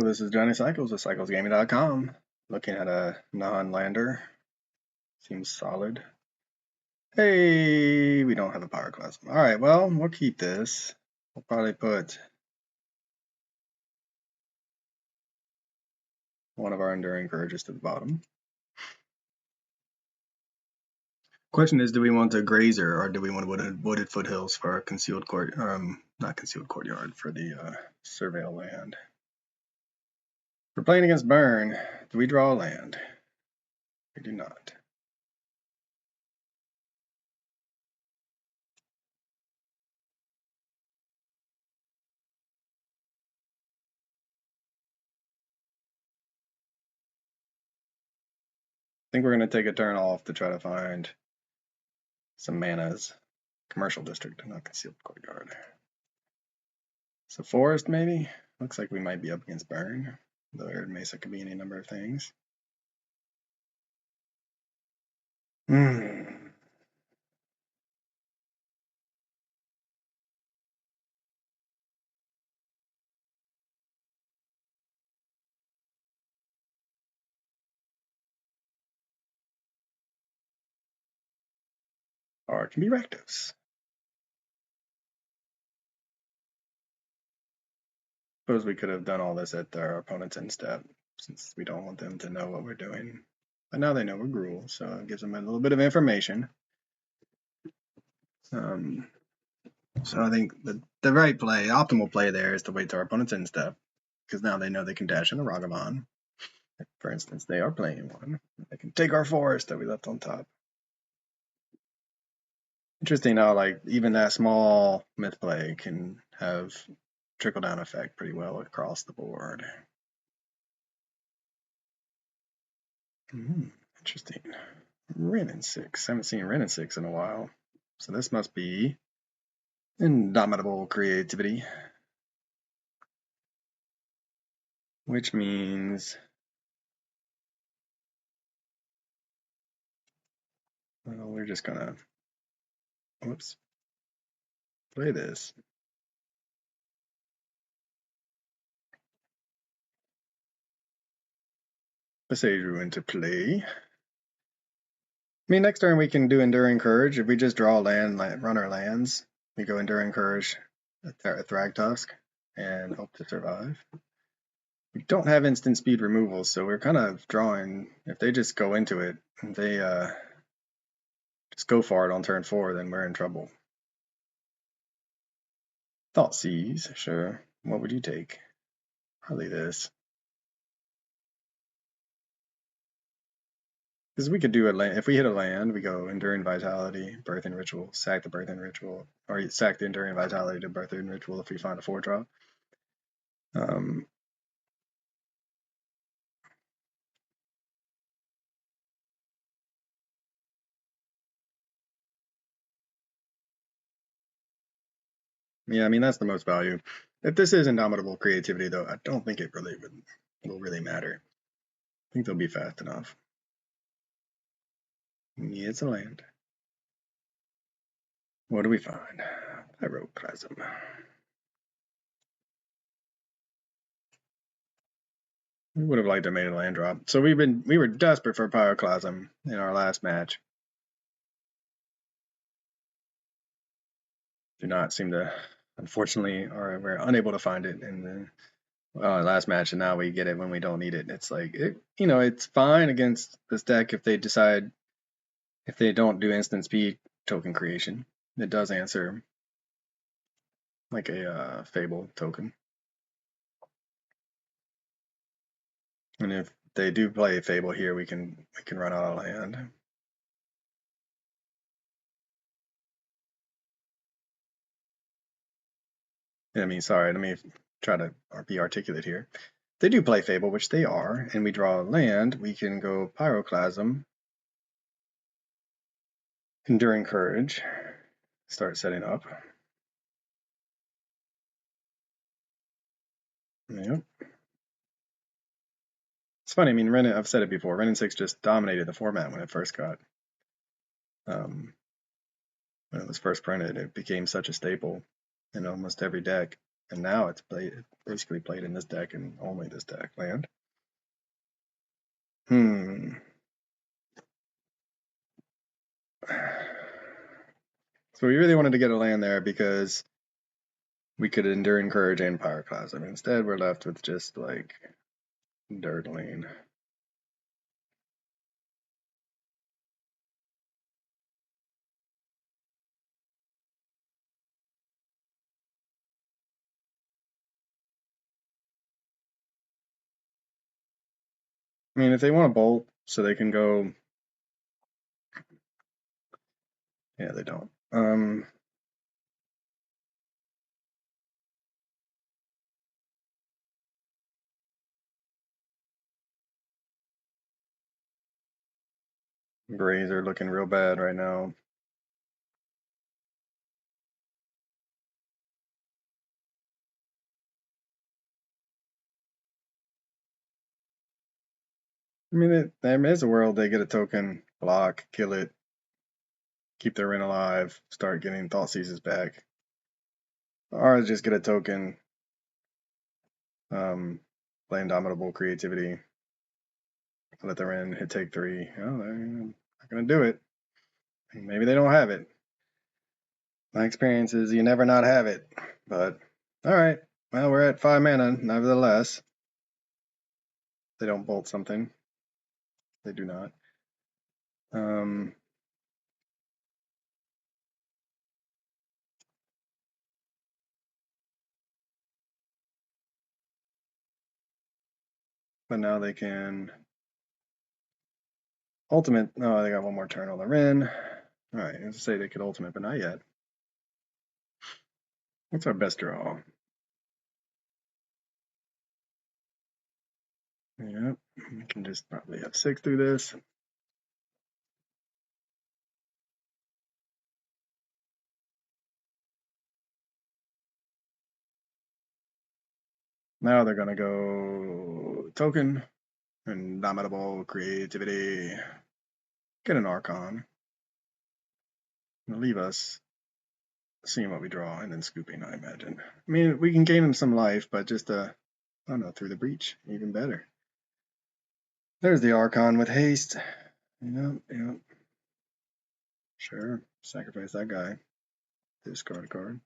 this is Johnny Cycles with CyclesGaming.com. Looking at a non-lander. Seems solid. Hey, we don't have a Pyroclasm. Alright, well, we'll keep this. We'll probably put one of our Enduring Courages to the bottom. Question is, do we want a Grazer or do we want wooded foothills for our concealed court, not concealed courtyard, for the surveil land? We're playing against Burn. Do we draw land? We do not. I think we're going to take a turn off to try to find some manas. Commercial district, not concealed courtyard. So forest, maybe? Looks like we might be up against Burn. Though Arid Mesa could be any number of things. Or it can be Rakdos. Suppose we could have done all this at our opponent's end step, since we don't want them to know what we're doing. But now they know we're Gruul, so it gives them a little bit of information. So I think the right play, optimal play there is to wait to our opponent's end step, because now they know they can dash in a Ragavan. For instance, they are playing one. They can take our forest that we left on top. Interesting how like even that small myth play can have trickle down effect pretty well across the board. Interesting. Wrenn and 6. Haven't seen Wrenn and 6 in a while. So this must be Indomitable creativity. Which means well, we're just gonna play this. Passeju into play. I mean, next turn we can do Enduring Courage. If we just draw land, run our lands, we go Enduring Courage, Thragtusk, and hope to survive. We don't have instant speed removal, so we're kind of drawing. If they just go into it, they just go for it on turn 4, then we're in trouble. Thought Seize, sure. What would you take? Probably this. Because we could do a land. If we hit a land, we go Enduring Vitality, Birthing Ritual, sack the Birthing Ritual, or sack the Enduring Vitality to Birthing Ritual if we find a 4-drop. Yeah, I mean, that's the most value. If this is Indomitable creativity, though, I don't think it really will really matter. I think they'll be fast enough. Yeah, it's a land. What do we find? Pyroclasm. We would have liked to have made a land drop. So we were desperate for Pyroclasm in our last match. Do not seem to, unfortunately, or we're unable to find it in the last match, and now we get it when we don't need it. It's like, it's fine against this deck if they decide, if they don't do instant speed token creation. It does answer like a Fable token. And if they do play Fable here, we can run out of land. I mean, sorry, let me try to be articulate here. If they do play Fable, which they are, and we draw land, we can go Pyroclasm, Enduring Courage, start setting up. Yep. It's funny, I mean, I've said it before, Wrenn and 6 just dominated the format when it first got, when it was first printed. It became such a staple in almost every deck. And now it's basically played in this deck and only this deck. Land. So we really wanted to get a land there because we could Endure, Encourage, and Pyroclasm. Instead, we're left with just like Dirtling. I mean, if they want to bolt so they can go, yeah, they don't. Grays are looking real bad right now. I mean, there is a world they get a token, block, kill it, keep their Wrenn alive, start getting Thought Seizes back. Or just get a token, play Indomitable Creativity, let their Wrenn hit take 3. Oh, they're not going to do it. Maybe they don't have it. My experience is you never not have it. But, alright. Well, we're at 5 mana, nevertheless. They don't bolt something. They do not. But now they can ultimate. Oh, they got one more turn on the Wrenn. Alright, I was to say they could ultimate, but not yet. What's our best draw? Yep, we can just probably have 6 through this. Now they're gonna go token, Indomitable Creativity, get an Archon. It'll leave us seeing what we draw and then scooping, I imagine. I mean, we can gain them some life, but just I don't know, through the breach, even better. There's the Archon with haste. Yep. Sure, sacrifice that guy. Discard a card.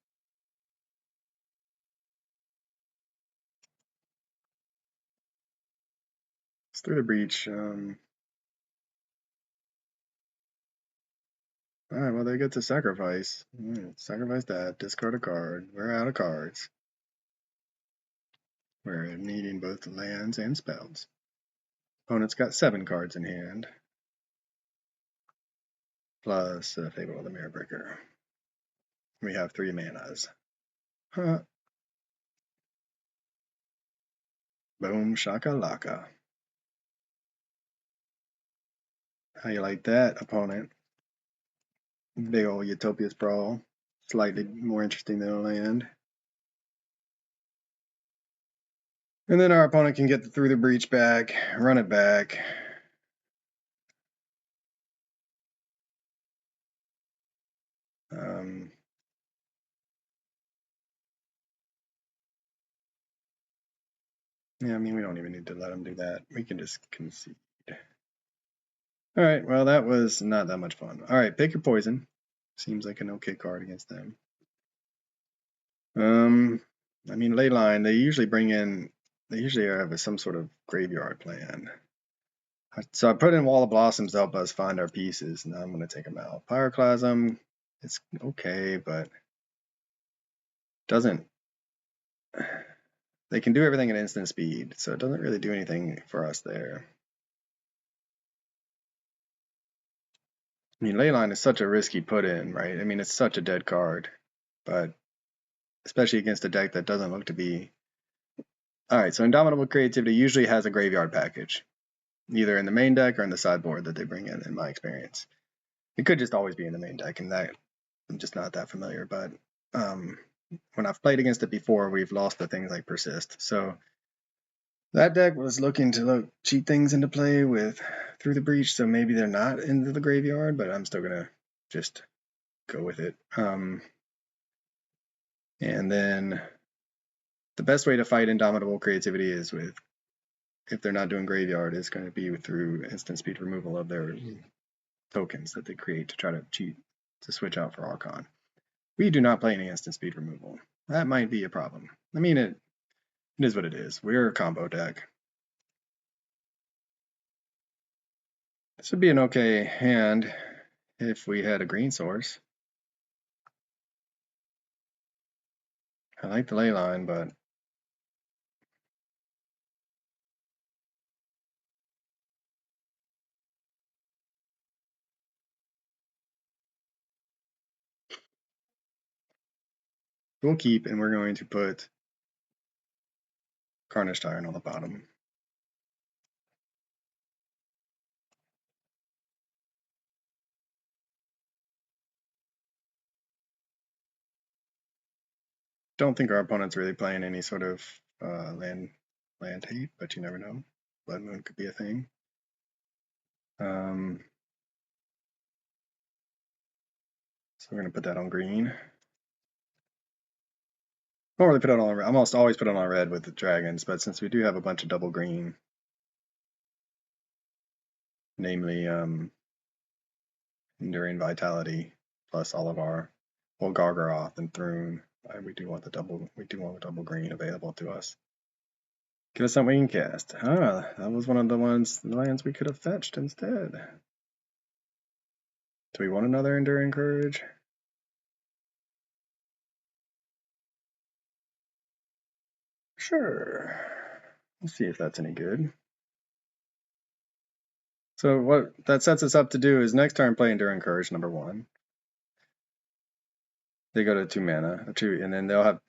It's through the breach. Alright, well, they get to sacrifice. Sacrifice that, discard a card. We're out of cards. We're needing both lands and spells. Opponent's got 7 cards in hand. Plus Fable of the Mirror Breaker. We have 3 manas. Huh. Boom shakalaka. How you like that, opponent? Big ol' Utopia Sprawl. Slightly more interesting than a land. And then our opponent can get through the breach back, run it back. Yeah, I mean, we don't even need to let them do that. We can just concede. Alright, well, that was not that much fun. Alright, pick your poison. Seems like an okay card against them. I mean, Leyline, they usually have some sort of graveyard plan. So I put in Wall of Blossoms to help us find our pieces. Now I'm going to take them out. Pyroclasm, it's okay, but doesn't. They can do everything at instant speed, so it doesn't really do anything for us there. I mean, Leyline is such a risky put in, right? I mean, it's such a dead card, but especially against a deck that doesn't look to be. Alright, so Indomitable Creativity usually has a graveyard package, either in the main deck or in the sideboard that they bring in my experience. It could just always be in the main deck, and that I'm just not that familiar, but when I've played against it before, we've lost to things like Persist. So that deck was looking to cheat things into play with Through the Breach, so maybe they're not into the graveyard, but I'm still gonna just go with it. And then The best way to fight Indomitable creativity is with, if they're not doing graveyard, is going to be through instant speed removal of their tokens that they create to try to cheat to switch out for Archon. We do not play any instant speed removal. That might be a problem. I mean, it is what it is. We're a combo deck. This would be an okay hand if we had a green source. I like the ley line, but we'll keep, and we're going to put Carnage Tyrant on the bottom. Don't think our opponent's really playing any sort of land hate, but you never know. Blood Moon could be a thing. So we're gonna put that on green. Don't really put it on. I almost always put it on red with the dragons, but since we do have a bunch of double green, namely Enduring Vitality plus all of our Gargaroth and Thrune, we do want the double green available to us. Give us something we can cast. Ah, that was one of the lands we could have fetched instead. Do we want another Enduring Courage? Sure. Let's see if that's any good. So what that sets us up to do is next turn play Enduring Courage #1. They go to 2 mana, and then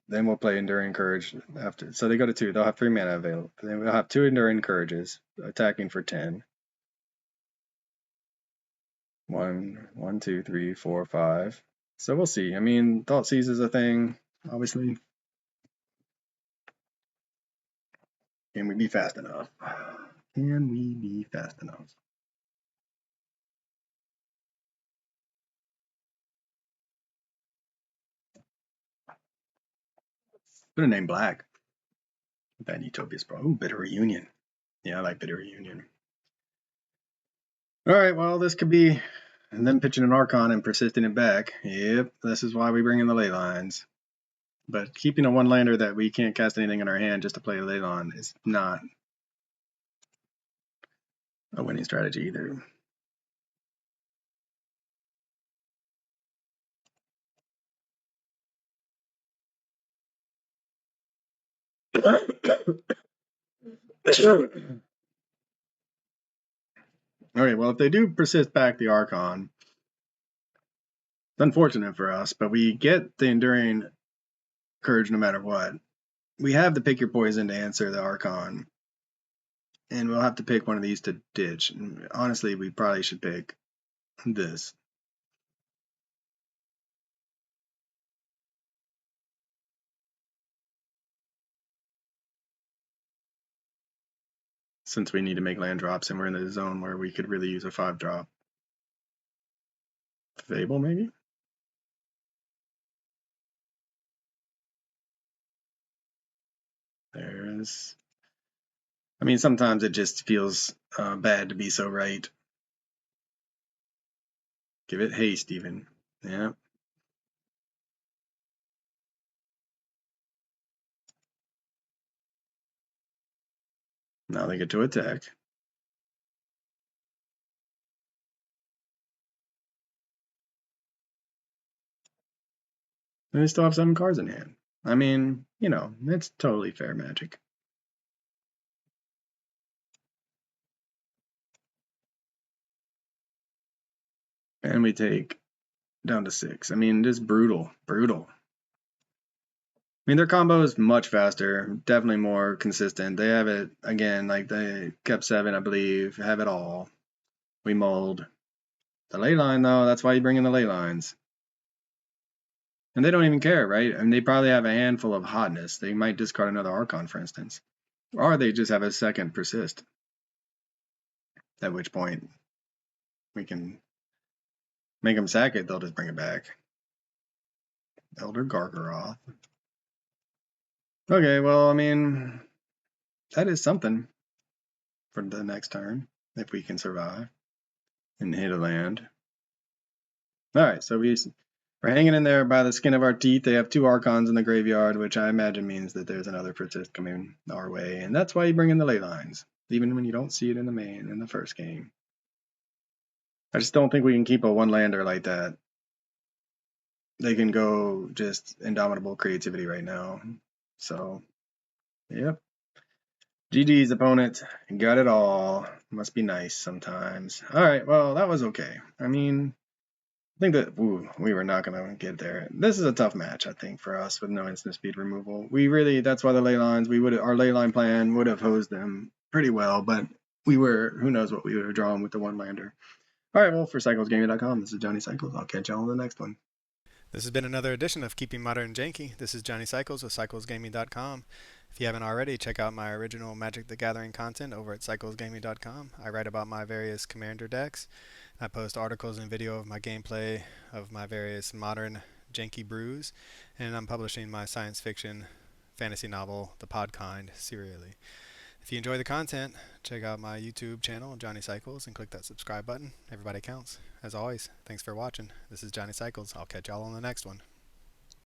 then we'll play Enduring Courage after. So they go to 2. They'll have 3 mana available. Then we'll have 2 Enduring Courages attacking for 10. 1, 2, 3, 4, 5. So we'll see. I mean, Thought Seize is a thing, obviously. Can we be fast enough? Can we be fast enough? Put a name Black. Bad Utopia's Pro. Ooh, Bitter Reunion. Yeah, I like Bitter Reunion. All right, well, this could be, and then pitching an Archon and persisting it back. Yep, this is why we bring in the ley lines. But keeping a one-lander that we can't cast anything in our hand just to play a ley line is not a winning strategy either. All right, well, if they do persist back the Archon, it's unfortunate for us, but we get the Enduring Courage no matter what. We have the Pick Your Poison to answer the Archon, and we'll have to pick one of these to ditch. And honestly, we probably should pick this. Since we need to make land drops and we're in the zone where we could really use a 5-drop. Fable, maybe? There's... I mean, sometimes it just feels bad to be so right. Give it haste, even. Yeah. Now they get to attack. And they still have 7 cards in hand. I mean, you know, it's totally fair magic. And we take down to 6. I mean, just brutal. Brutal. I mean, their combo is much faster, definitely more consistent. They have it, again, like they kept 7, I believe, have it all. We mold. The ley line, though, that's why you bring in the ley lines. And they don't even care, right? And they probably have a handful of hotness. They might discard another Archon, for instance. Or they just have a second persist. At which point, we can make them sack it, they'll just bring it back. Elder Gargaroth. Okay, well, I mean, that is something for the next turn, if we can survive and hit a land. Alright, so we're hanging in there by the skin of our teeth. They have 2 Archons in the graveyard, which I imagine means that there's another persist coming our way, and that's why you bring in the ley lines, even when you don't see it in the first game. I just don't think we can keep a one-lander like that. They can go just Indomitable creativity right now. So, yep. GG's opponent got it all. Must be nice sometimes. Alright, well, that was okay. I mean, I think that we were not going to get there. This is a tough match, I think, for us with no instant speed removal. That's why the ley lines, our ley line plan would have hosed them pretty well, but who knows what we would have drawn with the one-lander. Alright, well, for CyclesGaming.com, this is Johnny Cycles. I'll catch y'all on the next one. This has been another edition of Keeping Modern Janky. This is Johnny Cycles with CyclesGaming.com. If you haven't already, check out my original Magic the Gathering content over at CyclesGaming.com. I write about my various commander decks. I post articles and video of my gameplay of my various modern janky brews, and I'm publishing my science fiction fantasy novel, The Podkind, serially. If you enjoy the content, check out my YouTube channel, Johnny Cycles, and click that subscribe button. Everybody counts. As always, thanks for watching. This is Johnny Cycles. I'll catch y'all on the next one.